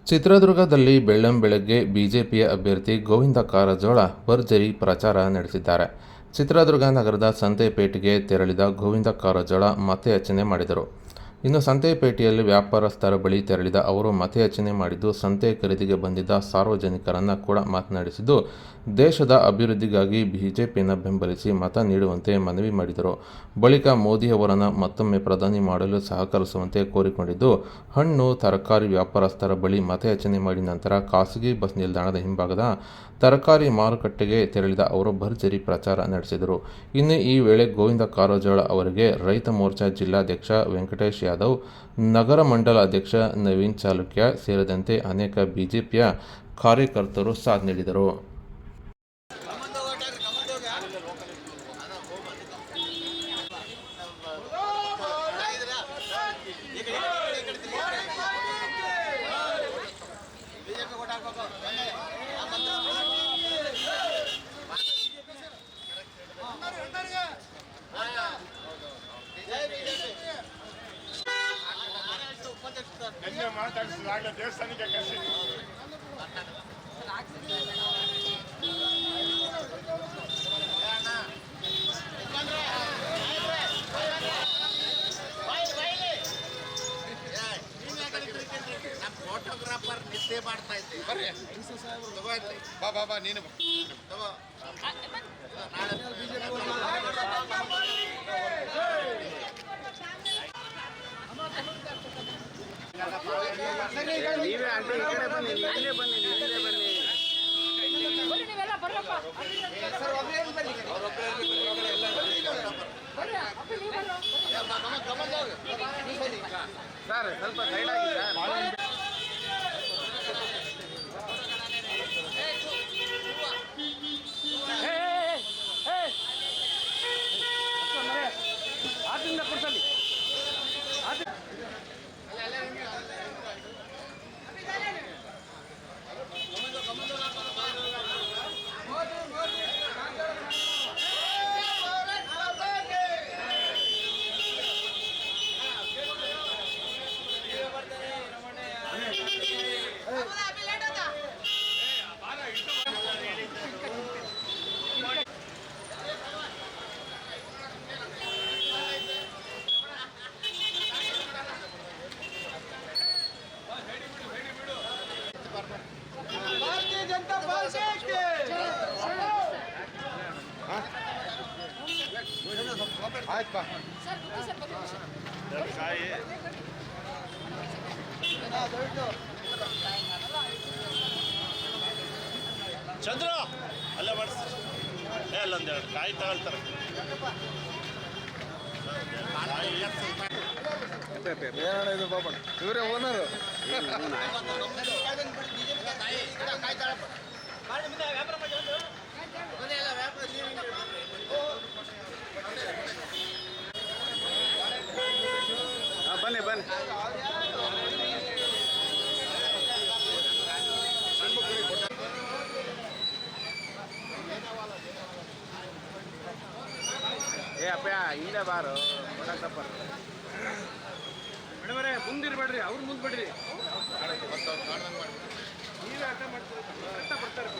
ಚಿತ್ರದುರ್ಗದಲ್ಲಿ ಬೆಳ್ಳಂಬೆಳಗ್ಗೆ ಬಿಜೆಪಿಯ ಅಭ್ಯರ್ಥಿ ಗೋವಿಂದ ಕಾರಜೋಳ ಭರ್ಜರಿ ಪ್ರಚಾರ ನಡೆಸಿದ್ದಾರೆ. ಚಿತ್ರದುರ್ಗ ನಗರದ ಸಂತೆಪೇಟೆಗೆ ತೆರಳಿದ ಗೋವಿಂದ ಕಾರಜೋಳ ಮತಯಾಚನೆ ಮಾಡಿದರು. ಇನ್ನು ಸಂತೆಪೇಟೆಯಲ್ಲಿ ವ್ಯಾಪಾರಸ್ಥರ ಬಳಿ ತೆರಳಿದ ಅವರು ಮತಯಾಚನೆ ಮಾಡಿದ್ದು, ಸಂತೆ ಖರೀದಿಗೆ ಬಂದಿದ್ದ ಸಾರ್ವಜನಿಕರನ್ನು ಕೂಡ ಮಾತನಾಡಿಸಿದ್ದು, ದೇಶದ ಅಭಿವೃದ್ಧಿಗಾಗಿ ಬಿಜೆಪಿಯನ್ನು ಬೆಂಬಲಿಸಿ ಮತ ನೀಡುವಂತೆ ಮನವಿ ಮಾಡಿದರು. ಬಳಿಕ ಮೋದಿಯವರನ್ನು ಮತ್ತೊಮ್ಮೆ ಪ್ರಧಾನಿ ಮಾಡಲು ಸಹಕರಿಸುವಂತೆ ಕೋರಿಕೊಂಡಿದ್ದು, ಹಣ್ಣು ತರಕಾರಿ ವ್ಯಾಪಾರಸ್ಥರ ಬಳಿ ಮತಯಾಚನೆ ಮಾಡಿ ನಂತರ ಖಾಸಗಿ ಬಸ್ ನಿಲ್ದಾಣದ ಹಿಂಭಾಗದ ತರಕಾರಿ ಮಾರುಕಟ್ಟೆಗೆ ತೆರಳಿದ ಅವರು ಭರ್ಜರಿ ಪ್ರಚಾರ ನಡೆಸಿದರು. ಇನ್ನು ಈ ವೇಳೆ ಗೋವಿಂದ ಕಾರಜೋಳ ಅವರಿಗೆ ರೈತ ಮೋರ್ಚಾ ಜಿಲ್ಲಾಧ್ಯಕ್ಷ ವೆಂಕಟೇಶ್ ಯಾದವ್, ನಗರ ಮಂಡಲ ಅಧ್ಯಕ್ಷ ನವೀನ್ ಚಾಲುಕ್ಯ ಸೇರಿದಂತೆ ಅನೇಕ ಬಿಜೆಪಿಯ ಕಾರ್ಯಕರ್ತರು ಸಾಥ್ ನೀಡಿದರು. ಮಾತಾಡಿಸಿದಾಗ ದೇವಸ್ಥಾನಕ್ಕೆ ಕರೆಸಿ ಫೋಟೋಗ್ರಾಫರ್ ನಿದ್ದೆ ಮಾಡ್ತಾ ಇದ್ದೆ. ಬರ್ರಿ ಬಾ ನೀನು ನೀವೇ ಆಂಟಿ ಈ ಕಡೆ ಬನ್ನಿ, ಇಲ್ಲೇ ಬನ್ನಿ. ಸರ್ ಸ್ವಲ್ಪ ಸೈಡ್ ಆಗಿ ಸರ್. ಆಯ್ತು ಚಂದ್ರ ಅಲ್ಲೇ ಮಾಡಿಸ್ತಾರೆ, ಅಲ್ಲೊಂದೆರಡು ಕಾಯಿ ತಗೊಳ್ತಾರೆ. ಏನಿದು ಬಾಬಾ, ಇವರೇ ಓನರು. ಬನ್ನಿ ಏ ಅಪ್ಪ ಹಿಂದೆ ಬಾರು ಮೇಡಮರೇ, ಮುಂದಿರ್ಬೇಡ್ರಿ, ಅವ್ರು ಮುಂದೆ ಬಿಡ್ರಿ. ನೀವೇ ಅರ್ಥ ಮಾಡ್ತೀರಿ, ಬರ್ತಾರೆ.